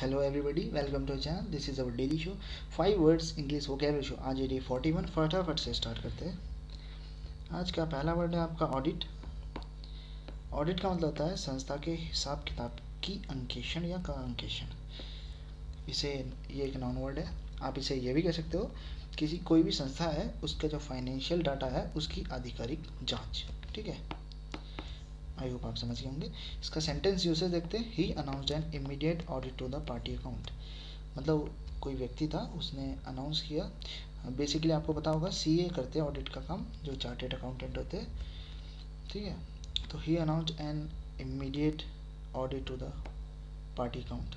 Hello everybody, welcome to channel. This is our daily show 5 words English vocabulary show. आज ये day 41। फटाफट से start करते हैं। आज का पहला वर्ड है आपका ऑडिट। ऑडिट का मतलब होता है संस्था के हिसाब किताब की अंकेक्षण या का अंकेक्षण। इसे ये एक नाउन वर्ड है। आप इसे ये भी कह सकते हो किसी कोई भी संस्था है उसका जो फाइनेंशियल डाटा है उसकी आधिकारिक जाँच। ठीक है, आई होप आप समझ गए होंगे। इसका सेंटेंस यूसेज देखते हैं। He announced an immediate audit to the party account. मतलब कोई व्यक्ति था, उसने अनाउंस किया। बेसिकली आपको पता होगा सीए करते हैं ऑडिट का काम, जो चार्टेड अकाउंटेंट होते हैं। ठीक है, तो he announced an immediate audit to the party account.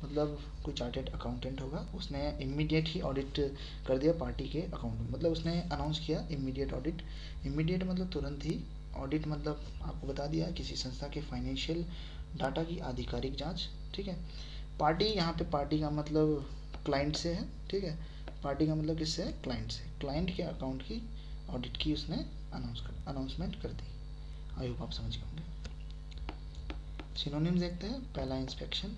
मतलब कोई चार्टेड अकाउंटेंट होगा, उसने इमीडिएट ही ऑडिट कर दिया पार्टी के अकाउंट में। मतलब उसने अनाउंस किया इमीडिएट ऑडिट। इमीडिएट मतलब तुरंत ही, ऑडिट मतलब आपको बता दिया किसी संस्था के फाइनेंशियल डाटा की आधिकारिक जांच। ठीक है, पार्टी, यहाँ पे पार्टी का मतलब क्लाइंट से है। ठीक है, पार्टी का मतलब किससे है? क्लाइंट से। क्लाइंट के अकाउंट की ऑडिट की उसने अनाउंसमेंट कर दी। आई होप आप समझ गए होंगे। सिनोनिम्स देखते हैं। पहला इंस्पेक्शन,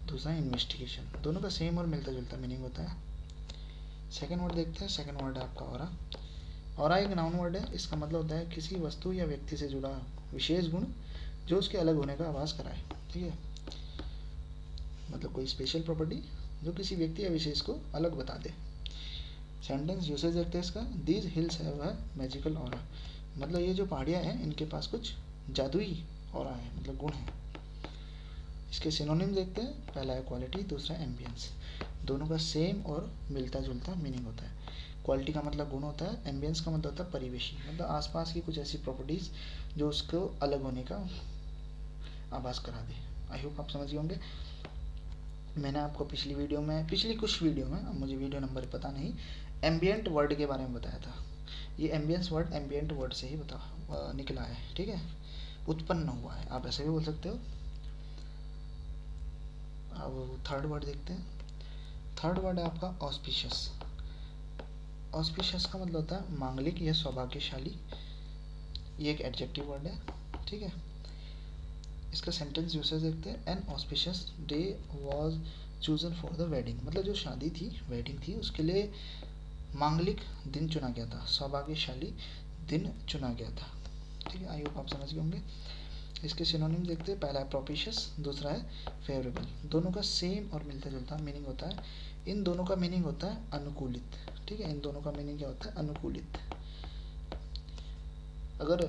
दूसरा इन्वेस्टिगेशन। दोनों का सेम और मिलता जुलता मीनिंग होता है। सेकेंड वर्ड देखते हैं। सेकेंड वर्ड है आपका ऑरा। ऑरा एक नाउन वर्ड है। इसका मतलब होता है किसी वस्तु या व्यक्ति से जुड़ा विशेष गुण जो उसके अलग होने का आभास कराए। ठीक है, मतलब कोई स्पेशल प्रॉपर्टी जो किसी व्यक्ति या विशेष को अलग बता दे। सेंटेंस यूसेज देखते हैं इसका। These hills have a magical aura. मतलब ये जो पहाड़ियाँ हैं इनके पास कुछ जादुई ऑरा है, मतलब गुण है। इसके सिनोनिम देखते हैं। पहला है क्वालिटी, दूसरा एम्बियंस। दोनों का सेम और मिलता जुलता मीनिंग होता है। क्वालिटी का मतलब गुण होता है, एम्बियंस का मतलब होता है परिवेशी, मतलब आसपास की कुछ ऐसी प्रॉपर्टीज़ जो उसको अलग होने का आभास करा दे। आई होप आप समझ गए होंगे। मैंने आपको पिछली कुछ वीडियो में, अब मुझे वीडियो नंबर पता नहीं, एम्बियंट वर्ड के बारे में बताया था। ये एम्बियंस वर्ड एम्बियंट वर्ड से ही निकला है। ठीक है, उत्पन्न हुआ है, आप ऐसे भी बोल सकते हो। अब थर्ड वर्ड देखते हैं। थर्ड वर्ड है आपका ऑस्पिशियस। ऑस्पिशियस का मतलब होता है मांगलिक या सौभाग्यशाली। ये एक एडजेक्टिव वर्ड है। ठीक है, इसका सेंटेंस यूसेज देखते हैं। N auspicious day was chosen for the wedding. मतलब जो शादी थी, वेडिंग थी, उसके लिए मांगलिक दिन चुना गया था, सौभाग्यशाली दिन चुना गया था। ठीक है, आई होप आप समझ गए होंगे। इसके सिनोनिम देखते हैं। पहला है प्रोपिशियस, दूसरा है फेवरेबल। दोनों का सेम और मिलता जुलता मीनिंग होता है। इन दोनों का मीनिंग होता है अनुकूलित। ठीक है, इन दोनों का मीनिंग क्या होता है? अनुकूलित। अगर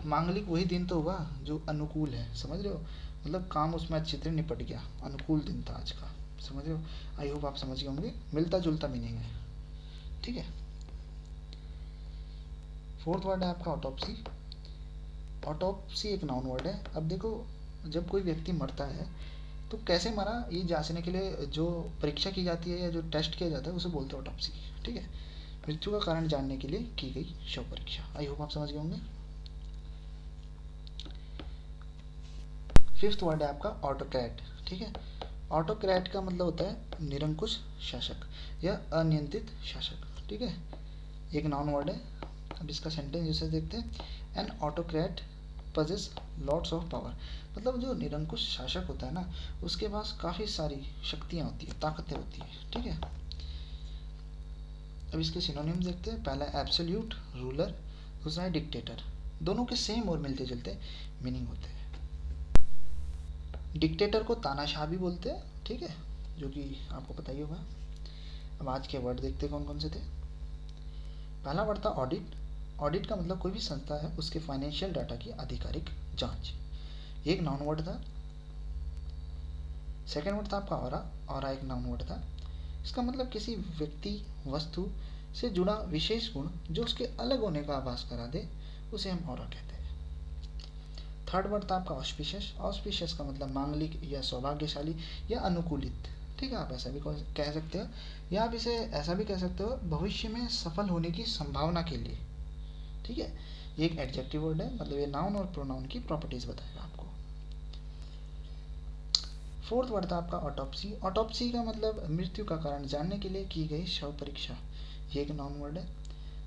मांगलिक वही दिन तो हुआ जो अनुकूल है, समझ रहे हो? मतलब काम उसमें अच्छी तरह निपट गया, अनुकूल दिन था आज का, समझ रहे हो? आई होप आप समझ गए होंगे। मिलता जुलता मीनिंग है। ठीक है, फोर्थ वर्ड है आपका ऑटोप्सी। ऑटोप्सी एक नाउन वर्ड है। अब देखो, जब कोई व्यक्ति मरता है तो कैसे मरा ये जांचने के लिए जो परीक्षा की जाती है या जो टेस्ट किया जाता है उसे बोलते हैं ऑटोप्सी। ठीक है, मृत्यु का कारण जानने के लिए की गई शव परीक्षा। आई होप आप समझ गए होंगे। फिफ्थ वर्ड है आपका ऑटोक्रैट। ठीक है, ऑटोक्रैट का मतलब होता है निरंकुश शासक या अनियंत्रित शासक। ठीक है, एक नाउन वर्ड है। अब इसका सेंटेंस यूसेज देखते हैं। An autocrat possesses lots of power. मतलब जो निरंकुश शासक होता है ना, उसके पास काफ़ी सारी शक्तियाँ होती है, ताकतें होती है। ठीक है, अब इसके सिनोनिम्स देखते हैं। पहला है एब्सोल्यूट रूलर, दूसरा है डिक्टेटर। दोनों के सेम और मिलते जुलते मीनिंग होते हैं। डिक्टेटर को तानाशाह भी बोलते हैं। ठीक है, जो कि आपको पता ही होगा। अब आज के वर्ड देखते हैं कौन कौन से थे। पहला वर्ड था ऑडिट। ऑडिट का मतलब कोई भी संस्था है उसके फाइनेंशियल डाटा की आधिकारिक जांच। ये एक नाउन वर्ड था। सेकेंड वर्ड था आपका ऑरा। ऑरा एक नाउन वर्ड था। इसका मतलब किसी व्यक्ति वस्तु से जुड़ा विशेष गुण जो उसके अलग होने का आभास करा दे, उसे हम ऑरा कहते हैं। थर्ड वर्ड था आपका ऑस्पिशियस। ऑस्पिशियस का मतलब मांगलिक या सौभाग्यशाली या अनुकूलित। ठीक है, आप ऐसा भी कह सकते हो, या आप इसे ऐसा भी कह सकते हो भविष्य में सफल होने की संभावना के लिए। ठीक है, ये एक एडजेक्टिव वर्ड है। मतलब ये नाउन और प्रोनाउन की प्रॉपर्टीज बताएगा आपको। फोर्थ वर्ड था आपका ऑटोप्सी। ऑटोप्सी का मतलब मृत्यु का कारण जानने के लिए की गई शव परीक्षा। ये एक नाउन वर्ड है।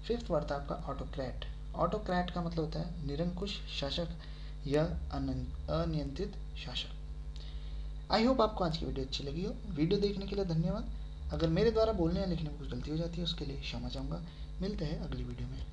फिफ्थ वर्ड था आपका ऑटोक्रैट। ऑटोक्रैट का मतलब होता है निरंकुश शासक या अनियंत्रित शासक। आई होप आपको आज की वीडियो अच्छी लगी हो। वीडियो देखने के लिए धन्यवाद। अगर मेरे द्वारा बोलने या लिखने में कुछ गलती हो जाती है उसके लिए क्षमा चाहूँगा। मिलते हैं अगली वीडियो में।